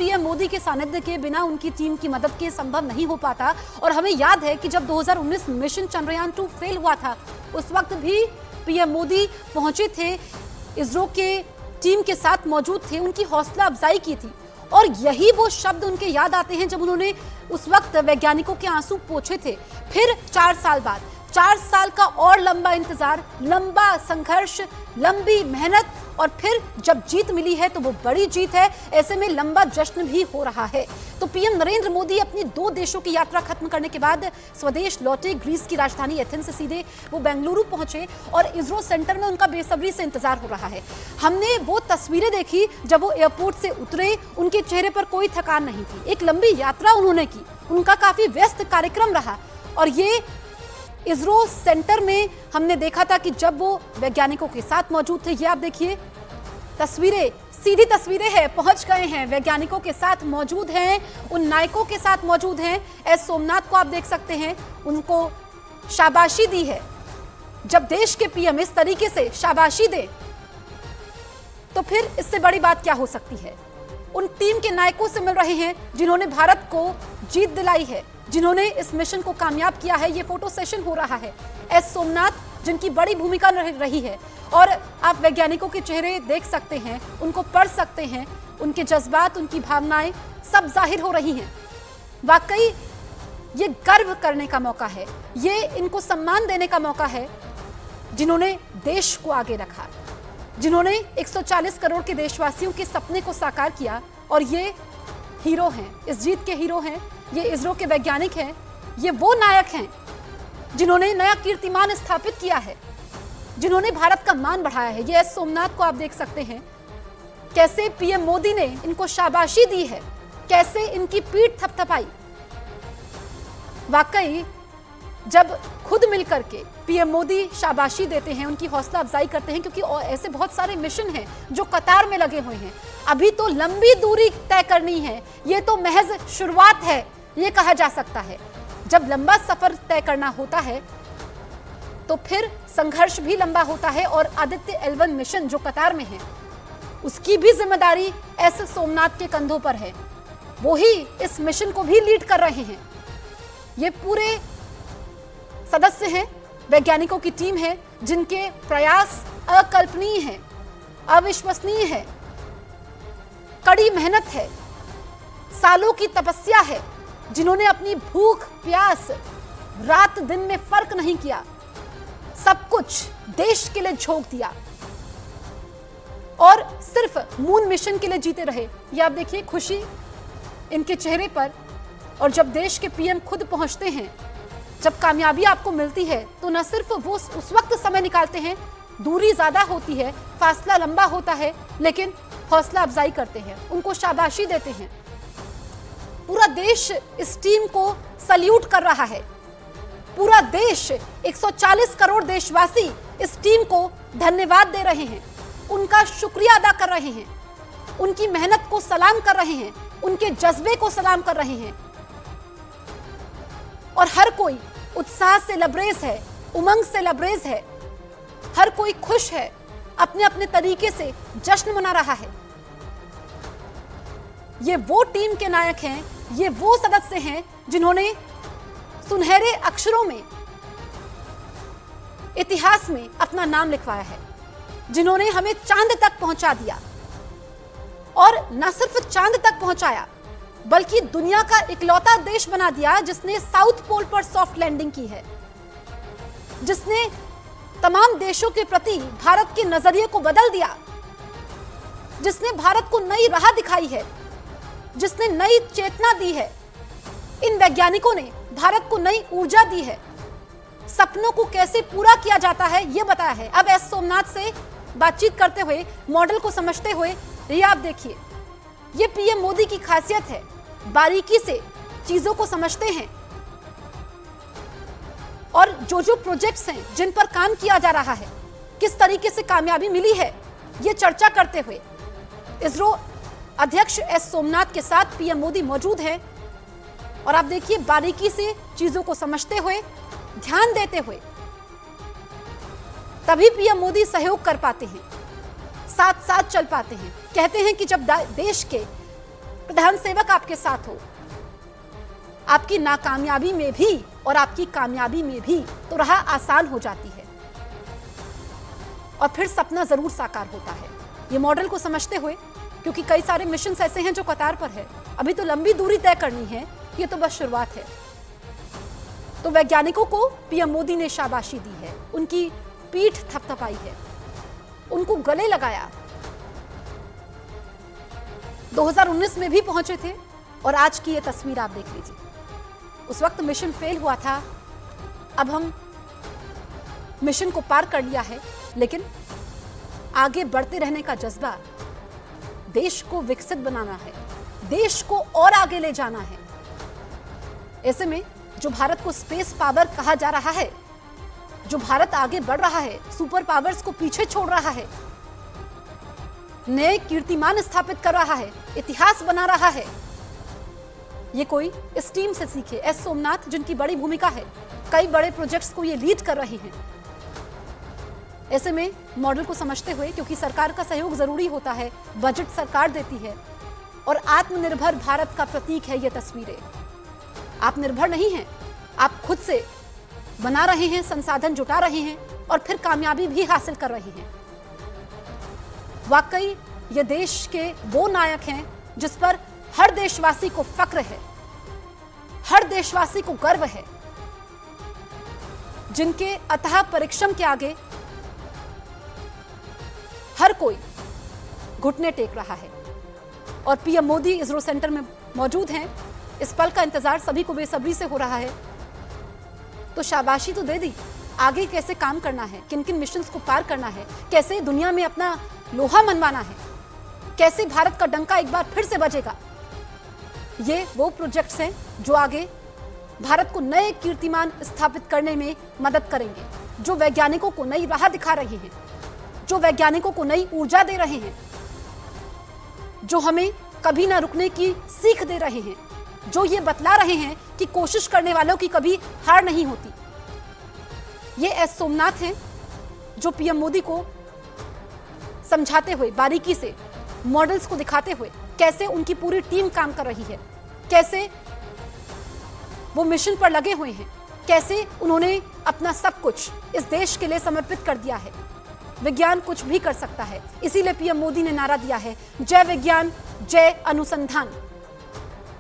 PM Modi के सानिध्य के बिना उनकी टीम की मदद के संभव नहीं हो पाता। और हमें याद है कि जब 2019 मिशन चंद्रयान-2 फेल हुआ था, उस वक्त भी पीएम मोदी पहुंचे थे, इसरो के टीम के साथ मौजूद थे, उनकी हौसला अफजाई की थी। और यही वो शब्द उनके याद आते हैं जब उन्होंने उस वक्त वैज्ञानिकों के आंसू पोंछे थे। फिर 4 साल बाद, 4 साल का और लंबा इंतजार, लंबा संघर्ष, लंबी मेहनत, और फिर जब जीत मिली है तो वो बड़ी जीत है। ऐसे में लंबा जश्न भी हो रहा है। तो पीएम नरेंद्र मोदी अपनी 2 देशों की यात्रा खत्म करने के बाद स्वदेश लौटे। ग्रीस की राजधानी एथेंस से सीधे वो बेंगलुरु पहुंचे और इसरो सेंटर में उनका बेसब्री से इंतजार हो रहा है। हमने वो तस्वीरें देखी जब वो एयरपोर्ट से उतरे, उनके चेहरे पर कोई थकान नहीं थी। एक लंबी यात्रा उन्होंने की, उनका काफी व्यस्त कार्यक्रम रहा। और ये इसरो सेंटर में हमने देखा था कि जब वो वैज्ञानिकों के साथ मौजूद थे, ये आप देखिए तस्वीरें, सीधी तस्वीरें हैं, पहुंच गए हैं, वैज्ञानिकों के साथ मौजूद हैं, उन नायकों के साथ मौजूद हैं। एस सोमनाथ को आप देख सकते हैं, उनको शाबाशी दी है। जब देश के पीएम इस तरीके से शाबाशी दे तो फिर इससे बड़ी बात क्या हो सकती है। उन टीम के नायकों से मिल रहे हैं जिन्होंने भारत को जीत दिलाई है, जिन्होंने इस मिशन को कामयाब किया है। ये फोटो सेशन हो रहा है। एस सोमनाथ जिनकी बड़ी भूमिका रही है, और आप वैज्ञानिकों के चेहरे देख सकते हैं, उनको पढ़ सकते हैं, उनके जज्बात, उनकी भावनाएं सब जाहिर हो रही हैं। वाकई ये गर्व करने का मौका है, ये इनको सम्मान देने का मौका है जिन्होंने देश को आगे रखा, जिन्होंने 140 करोड़ के देशवासियों के सपने को साकार किया। और ये हीरो हैं, इस जीत के हीरो हैं, ये इसरो के वैज्ञानिक हैं, ये वो नायक हैं जिन्होंने नया कीर्तिमान स्थापित किया है, जिन्होंने भारत का मान बढ़ाया है। ये एस सोमनाथ को आप देख सकते हैं, कैसे पीएम मोदी ने इनको शाबाशी दी है, कैसे इनकी पीठ थपथपाई। वाकई जब खुद मिलकर के पीएम मोदी शाबाशी देते हैं, उनकी हौसला अफजाई करते हैं, क्योंकि ऐसे बहुत सारे मिशन हैं जो कतार में लगे हुए हैं। अभी तो लंबी दूरी तय करनी है, ये तो महज शुरुआत है, ये कहा जा सकता है। जब लंबा सफर तय करना होता है तो फिर संघर्ष भी लंबा होता है। और आदित्य L1 मिशन जो कतार में है, उसकी भी जिम्मेदारी एस सोमनाथ के कंधों पर है। वो ही इस मिशन को भी लीड कर रहे हैं। ये पूरे सदस्य हैं, वैज्ञानिकों की टीम है, जिनके प्रयास अकल्पनीय हैं, अविश्वसनीय है, कड़ी मेहनत है, सालों की तपस्या है, जिन्होंने अपनी भूख प्यास रात दिन में फर्क नहीं किया, सब कुछ देश के लिए झोंक दिया और सिर्फ मून मिशन के लिए जीते रहे। ये आप देखिए खुशी इनके चेहरे पर। और जब देश के पीएम खुद पहुंचते हैं, जब कामयाबी आपको मिलती है, तो न सिर्फ वो उस वक्त समय निकालते हैं, दूरी ज्यादा होती है, फासला लंबा होता है, लेकिन हौसला अफजाई करते हैं, उनको शाबाशी देते हैं। पूरा देश इस टीम को सल्यूट कर रहा है। पूरा देश, 140 करोड़ देशवासी इस टीम को धन्यवाद दे रहे हैं, उनका शुक्रिया अदा कर रहे हैं, उनकी मेहनत को सलाम कर रहे हैं, उनके जज्बे को सलाम कर रहे हैं। और हर कोई उत्साह से लबरेज है, उमंग से लबरेज है, हर कोई खुश है, अपने अपने तरीके से जश्न मना रहा है। ये वो टीम के नायक हैं, ये वो सदस्य हैं जिन्होंने सुनहरे अक्षरों में इतिहास में अपना नाम लिखवाया है, जिन्होंने हमें चांद तक पहुंचा दिया। और न सिर्फ चांद तक पहुंचाया, बल्कि दुनिया का इकलौता देश बना दिया जिसने साउथ पोल पर सॉफ्ट लैंडिंग की है, जिसने तमाम देशों के प्रति भारत के नजरिए को बदल दिया, जिसने भारत को नई राह दिखाई है, जिसने नई चेतना दी है। इन वैज्ञानिकों ने भारत को नई ऊर्जा दी है, सपनों को कैसे पूरा किया जाता है ये बताया है। अब एस सोमनाथ से बातचीत करते हुए, मॉडल को समझते हुए, ये आप देखिए, ये पीएम मोदी की खासियत है, बारीकी से चीजों को समझते हैं और जो जो प्रोजेक्ट्स हैं जिन पर काम किया जा रहा है, किस तरीके से कामयाबी मिली है, ये चर्चा करते हुए इसरो अध्यक्ष एस सोमनाथ के साथ पीएम मोदी मौजूद हैं। और आप देखिए, बारीकी से चीजों को समझते हुए, ध्यान देते हुए, तभी पीएम मोदी सहयोग कर पाते हैं, साथ साथ चल पाते हैं। कहते हैं कि जब देश के प्रधान सेवक आपके साथ हो, आपकी नाकामयाबी में भी और आपकी कामयाबी में भी तो राह आसान हो जाती है और फिर सपना जरूर साकार होता है। ये मॉडल को समझते हुए, क्योंकि कई सारे मिशन ऐसे हैं जो कतार पर है, अभी तो लंबी दूरी तय करनी है, ये तो बस शुरुआत है। तो वैज्ञानिकों को पीएम मोदी ने शाबाशी दी है, उनकी पीठ थपथपाई है, उनको गले लगाया। 2019 में भी पहुंचे थे और आज की ये तस्वीर आप देख लीजिए। उस वक्त मिशन फेल हुआ था, अब हम मिशन को पार कर लिया है, लेकिन आगे बढ़ते रहने का जज्बा, देश को विकसित बनाना है, देश को और आगे ले जाना है। ऐसे में जो भारत को स्पेस पावर कहा जा रहा है, जो भारत आगे बढ़ रहा है, सुपर पावर्स को पीछे छोड़ रहा है, नए कीर्तिमान स्थापित कर रहा है, इतिहास बना रहा है, ये कोई इस टीम से सीखे। एस सोमनाथ, जिनकी बड़ी भूमिका है, कई बड़े प्रोजेक्ट्स को ये लीड कर रहे हैं। ऐसे में मॉडल को समझते हुए, क्योंकि सरकार का सहयोग जरूरी होता है, बजट सरकार देती है और आत्मनिर्भर भारत का प्रतीक है ये तस्वीरें। आप निर्भर नहीं हैं, आप खुद से बना रहे हैं, संसाधन जुटा रहे हैं और फिर कामयाबी भी हासिल कर रहे हैं। वाकई ये देश के वो नायक हैं जिस पर हर देशवासी को फक्र है, हर देशवासी को गर्व है, जिनके अथाह परिश्रम के आगे हर कोई घुटने टेक रहा है। और पीएम मोदी इसरो सेंटर में मौजूद हैं। इस पल का इंतजार सभी को बेसब्री से हो रहा है। तो शाबाशी तो दे दी, आगे कैसे काम करना है, किन किन मिशंस को पार करना है, कैसे दुनिया में अपना लोहा मनवाना है, कैसे भारत का डंका एक बार फिर से बजेगा। ये वो प्रोजेक्ट्स हैं जो आगे भारत को नए कीर्तिमान स्थापित करने में मदद करेंगे, जो वैज्ञानिकों को नई राह दिखा रहे हैं, जो वैज्ञानिकों को नई ऊर्जा दे रहे हैं, जो हमें कभी ना रुकने की सीख दे रहे हैं, जो ये बतला रहे हैं कि कोशिश करने वालों की कभी हार नहीं होती। ये एस सोमनाथ हैं जो पीएम मोदी को समझाते हुए, बारीकी से मॉडल्स को दिखाते हुए, कैसे उनकी पूरी टीम काम कर रही है, कैसे वो मिशन पर लगे हुए हैं, कैसे उन्होंने अपना सब कुछ इस देश के लिए समर्पित कर दिया है। विज्ञान कुछ भी कर सकता है, इसीलिए पीएम मोदी ने नारा दिया है, जय विज्ञान, जय अनुसंधान।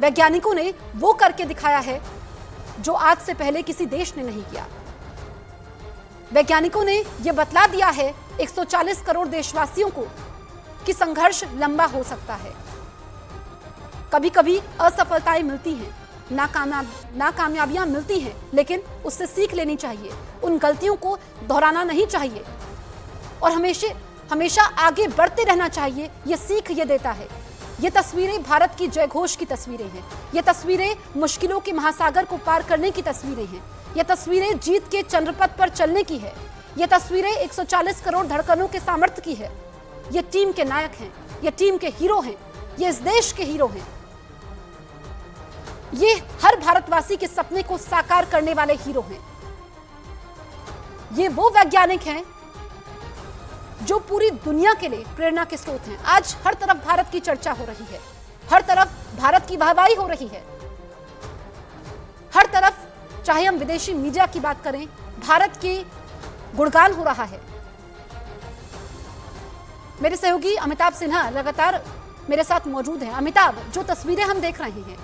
वैज्ञानिकों ने वो करके दिखाया है जो आज से पहले किसी देश ने नहीं किया। वैज्ञानिकों ने यह बतला दिया है 140 करोड़ देशवासियों को कि संघर्ष लंबा हो सकता है। कभी कभी असफलताएं मिलती हैं, नाकामयाबियां मिलती हैं, लेकिन उससे सीख लेनी चाहिए, उन गलतियों को दोहराना नहीं चाहिए और हमेशा आगे बढ़ते रहना चाहिए। ये सीख ये देता है। ये तस्वीरें भारत की जयघोष की तस्वीरें हैं। ये तस्वीरें मुश्किलों के महासागर को पार करने की तस्वीरें हैं। ये तस्वीरें जीत के चंद्रपथ पर चलने की है। ये तस्वीरें 140 करोड़ धड़कनों के सामर्थ्य की है। ये टीम के नायक हैं, ये टीम के हीरो हैं, ये इस देश के हीरो हैं। ये हर भारतवासी के सपने को साकार करने वाले हीरो हैं। ये वो वैज्ञानिक हैं जो पूरी दुनिया के लिए प्रेरणा के स्रोत हैं। आज हर तरफ भारत की चर्चा हो रही है, हर तरफ भारत की वाहवाही हो रही है, हर तरफ चाहे हम विदेशी मीडिया की बात करें, भारत की गुणगान हो रहा है। मेरे सहयोगी अमिताभ सिन्हा लगातार मेरे साथ मौजूद हैं। अमिताभ, जो तस्वीरें हम देख रहे हैं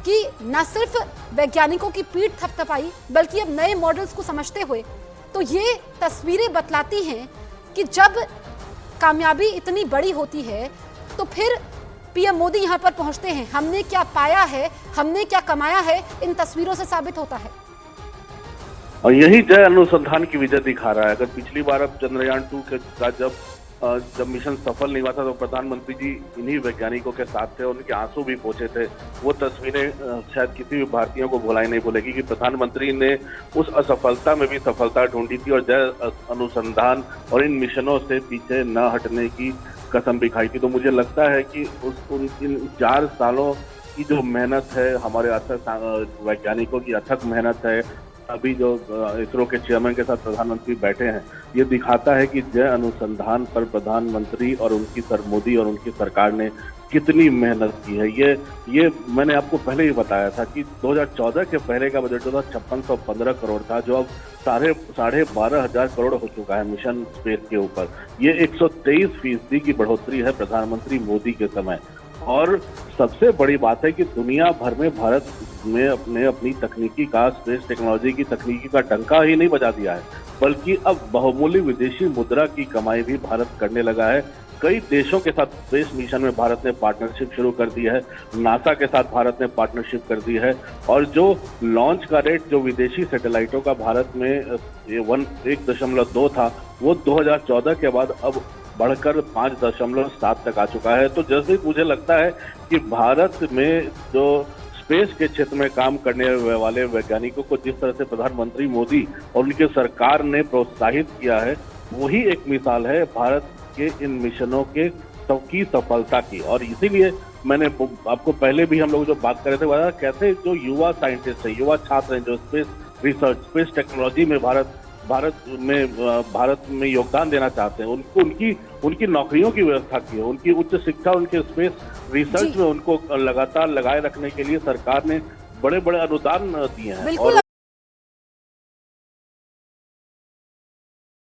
कि न सिर्फ वैज्ञानिकों की पीठ थपथपाई, बल्कि अब नए मॉडल्स को समझते हुए, तो ये तस्वीरें बतलाती हैं कि जब कामयाबी इतनी बड़ी होती है तो फिर पीएम मोदी यहां पर पहुंचते हैं। हमने क्या पाया है, हमने क्या कमाया है, इन तस्वीरों से साबित होता है। और यही जय अनुसंधान की विजय दिखा रहा है। अगर पिछली बार अब चंद्रयान 2 का जब मिशन सफल नहीं हुआ था तो प्रधानमंत्री जी इन्हीं वैज्ञानिकों के साथ थे, उनके आंसू भी पहुंचे थे। वो तस्वीरें शायद किसी भी भारतीयों को भुलाई नहीं भूलेगी कि प्रधानमंत्री ने उस असफलता में भी सफलता ढूंढी थी और जय अनुसंधान और इन मिशनों से पीछे न हटने की कसम भी खाई थी। तो मुझे लगता है कि इन 4 सालों की जो मेहनत है, हमारे अथक वैज्ञानिकों की अथक मेहनत है, अभी जो इसरो के चेयरमैन के साथ प्रधानमंत्री बैठे हैं, ये दिखाता है कि जय अनुसंधान पर प्रधानमंत्री और उनकी मोदी और उनकी सरकार ने कितनी मेहनत की है। ये मैंने आपको पहले ही बताया था कि 2014 के पहले का बजट जो था 5615 करोड़ था, जो अब साढ़े 12,000 करोड़ हो चुका है मिशन स्पेस के ऊपर। ये 123% की बढ़ोतरी है प्रधानमंत्री मोदी के समय। और सबसे बड़ी बात है कि दुनिया भर में भारत में अपनी तकनीकी का, स्पेस टेक्नोलॉजी की तकनीकी का डंका ही नहीं बजा दिया है, बल्कि अब बहुमूल्य विदेशी मुद्रा की कमाई भी भारत करने लगा है। कई देशों के साथ स्पेस मिशन में भारत ने पार्टनरशिप शुरू कर दी है। नासा के साथ भारत ने पार्टनरशिप कर दी है। और जो लॉन्च का रेट जो विदेशी सैटेलाइटों का भारत में 1.2 था, वो 2014 के बाद अब बढ़कर 5.7 तक आ चुका है। तो जैसे मुझे लगता है कि भारत में जो स्पेस के क्षेत्र में काम करने वाले वैज्ञानिकों को जिस तरह से प्रधानमंत्री मोदी और उनकी सरकार ने प्रोत्साहित किया है, वही एक मिसाल है भारत के इन मिशनों के की सफलता की। और इसीलिए मैंने आपको पहले भी हम लोग जो बात कर रहे थे, वह कैसे जो युवा साइंटिस्ट है, युवा छात्र हैं, जो स्पेस रिसर्च, स्पेस टेक्नोलॉजी में भारत में योगदान देना चाहते हैं, उनको उनकी नौकरियों की व्यवस्था की है, उनकी उच्च शिक्षा, उनके स्पेस रिसर्च में उनको लगातार लगाए रखने के लिए सरकार ने बड़े बड़े अनुदान दिए हैं। बिल्कुल,